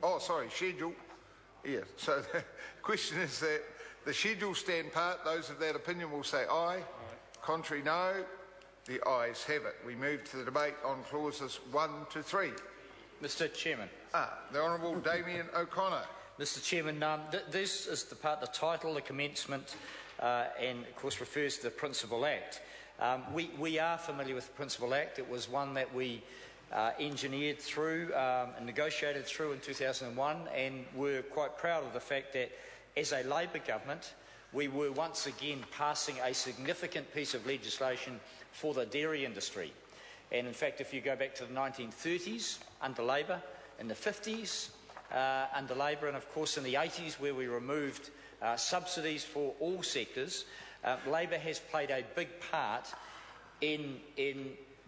Oh, sorry, schedule. Yeah, so the question is that the schedule stand part. Those of that opinion will say aye. Aye. Contrary, no. The ayes have it. We move to the debate on clauses 1 to 3. Mr Chairman. The Honourable Damien O'Connor. Mr Chairman, this is the part, the title, the commencement, and of course refers to the Principal Act. We are familiar with the Principal Act. It was one that we engineered through and negotiated through in 2001, and we're quite proud of the fact that as a Labor government we were once again passing a significant piece of legislation for the dairy industry. And in fact, if you go back to the 1930s under Labor, in the 50s under Labor, and of course in the 80s where we removed subsidies for all sectors, Labor has played a big part in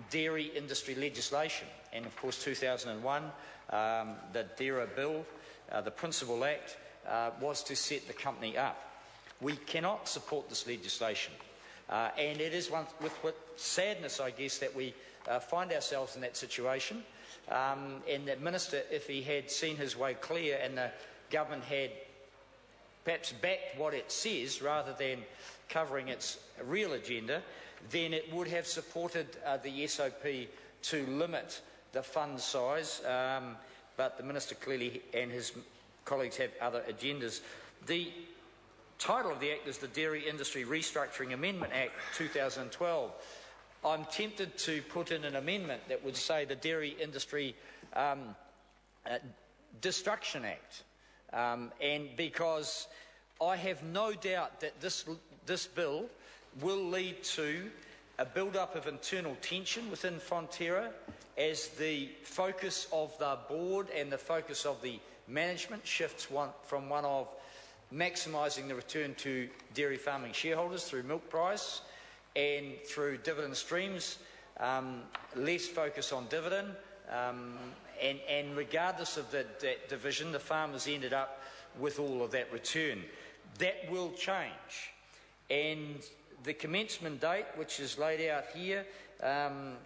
dairy industry legislation. And of course 2001, the DERA Bill, the Principal Act, was to set the company up. We cannot support this legislation, and it is with sadness, I guess, that we find ourselves in that situation. And the Minister, if he had seen his way clear and the government had perhaps backed what it says rather than covering its real agenda, then it would have supported the SOP to limit the fund size, but the Minister clearly and his colleagues have other agendas. The title of the Act is the Dairy Industry Restructuring Amendment Act 2012. I'm tempted to put in an amendment that would say the Dairy Industry Destruction Act, and because I have no doubt that this bill will lead to a build-up of internal tension within Fonterra as the focus of the board and the focus of the management shifts from one of maximising the return to dairy farming shareholders through milk price and through dividend streams, less focus on dividend, and regardless of that division, the farmers ended up with all of that return. That will change, and the commencement date, which is laid out here,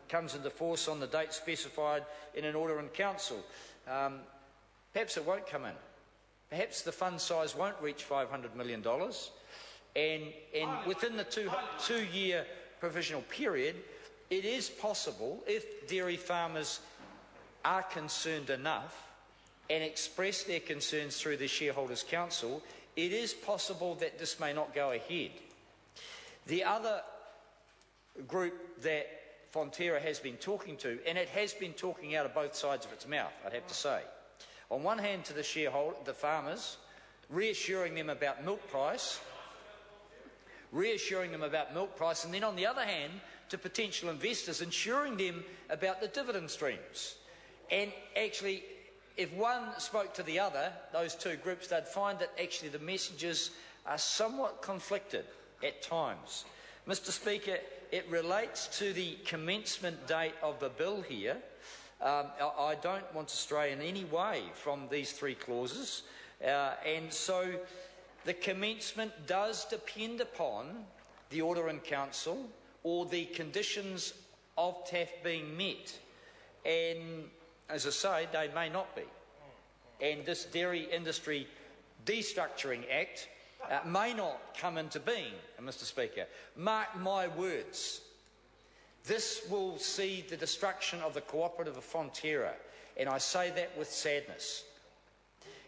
comes into force on the date specified in an order in council. Perhaps it won't come in. Perhaps the fund size won't reach $500 million, and within the two-year provisional period, it is possible, if dairy farmers are concerned enough and express their concerns through the Shareholders' Council, it is possible that this may not go ahead. The other group that Fonterra has been talking to, and it has been talking out of both sides of its mouth, I'd have to say, on one hand to the farmers, reassuring them about milk price, and then on the other hand to potential investors, ensuring them about the dividend streams. And actually, if one spoke to the other, those two groups, they'd find that actually the messages are somewhat conflicted at times. Mr Speaker, it relates to the commencement date of the bill here. I don't want to stray in any way from these three clauses, and so the commencement does depend upon the order in council or the conditions of TAF being met, and as I say, they may not be. And this Dairy Industry Destructuring Act may not come into being, Mr Speaker. Mark my words. This will see the destruction of the cooperative of Fonterra, and I say that with sadness.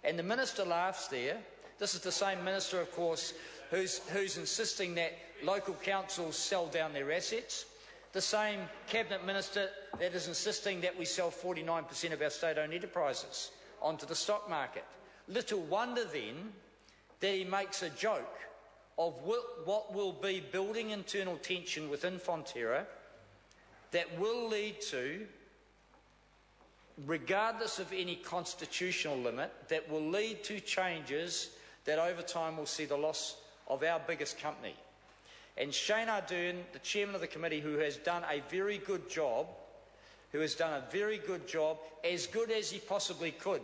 And the Minister laughs there. This is the same Minister, of course, who's insisting that local councils sell down their assets. The same Cabinet Minister that is insisting that we sell 49% of our state-owned enterprises onto the stock market. Little wonder then that he makes a joke of what will be building internal tension within Fonterra that will lead to, regardless of any constitutional limit, that will lead to changes that over time will see the loss of our biggest company. And Shane Ardern, the chairman of the committee, who has done a very good job, as good as he possibly could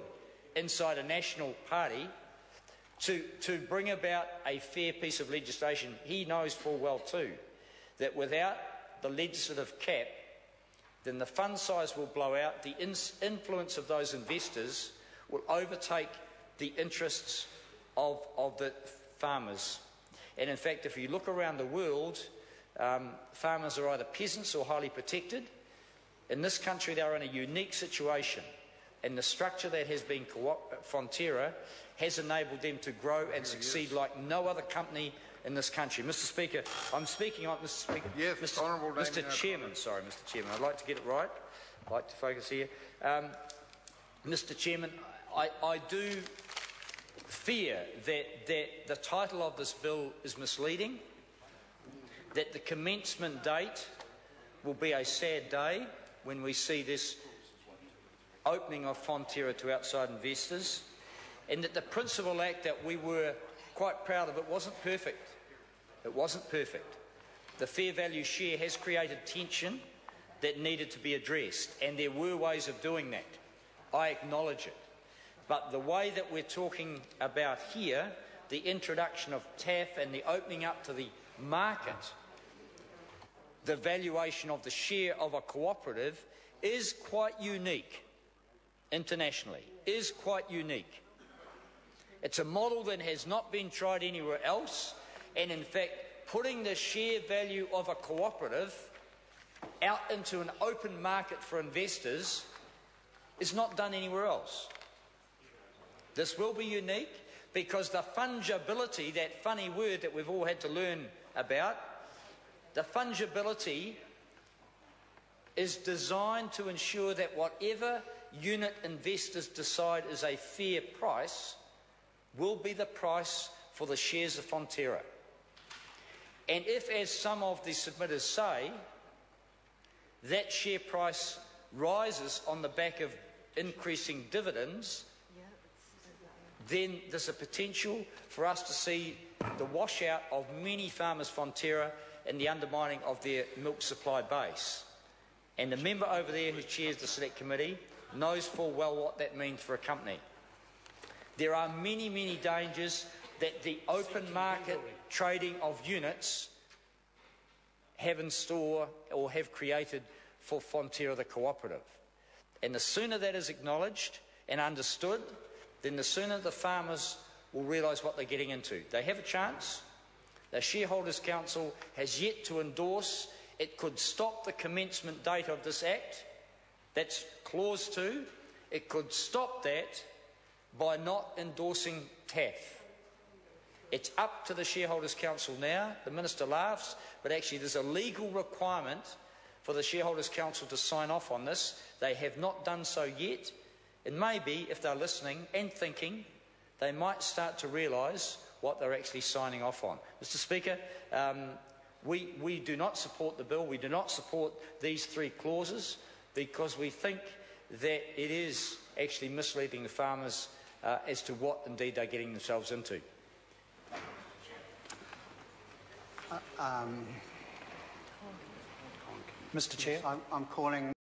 inside a national party, to bring about a fair piece of legislation, he knows full well too that without the legislative cap, then the fund size will blow out, the influence of those investors will overtake the interests of the farmers. And in fact, if you look around the world, farmers are either peasants or highly protected. In this country, they are in a unique situation, and the structure that has been Fonterra has enabled them to grow and succeed like no other company in this country. Mr. Speaker, I'm speaking on, Mr. Speaker. Yes, Mr. Chairman, sorry, Mr. Chairman, I'd like to get it right. I'd like to focus here. Mr. Chairman, I do fear that the title of this bill is misleading, that the commencement date will be a sad day when we see this opening of Fonterra to outside investors, and that the Principal Act that we were quite proud of, it wasn't perfect. It wasn't perfect. The fair value share has created tension that needed to be addressed, and there were ways of doing that. I acknowledge it. But the way that we're talking about here, the introduction of TAF and the opening up to the market, the valuation of the share of a cooperative is quite unique internationally, is quite unique. It's a model that has not been tried anywhere else, and in fact, putting the share value of a cooperative out into an open market for investors is not done anywhere else. This will be unique because the fungibility, that funny word that we've all had to learn about, the fungibility is designed to ensure that whatever unit investors decide is a fair price will be the price for the shares of Fonterra. And if, as some of the submitters say, that share price rises on the back of increasing dividends, then there's a potential for us to see the washout of many farmers' Fonterra and the undermining of their milk supply base. And the member over there who chairs the Select Committee knows full well what that means for a company. There are many, many dangers that the open market trading of units have in store or have created for Fonterra, the cooperative. And the sooner that is acknowledged and understood, then the sooner the farmers will realise what they're getting into. They have a chance. The Shareholders' Council has yet to endorse. It could stop the commencement date of this Act. That's Clause 2. It could stop that by not endorsing TAF. It's up to the Shareholders' Council now. The Minister laughs, but actually there's a legal requirement for the Shareholders' Council to sign off on this. They have not done so yet, and maybe if they're listening and thinking, they might start to realise what they're actually signing off on. Mr. Speaker, we do not support the bill. We do not support these three clauses because we think that it is actually misleading the farmers as to what indeed they're getting themselves into. Mr. Chair, I'm calling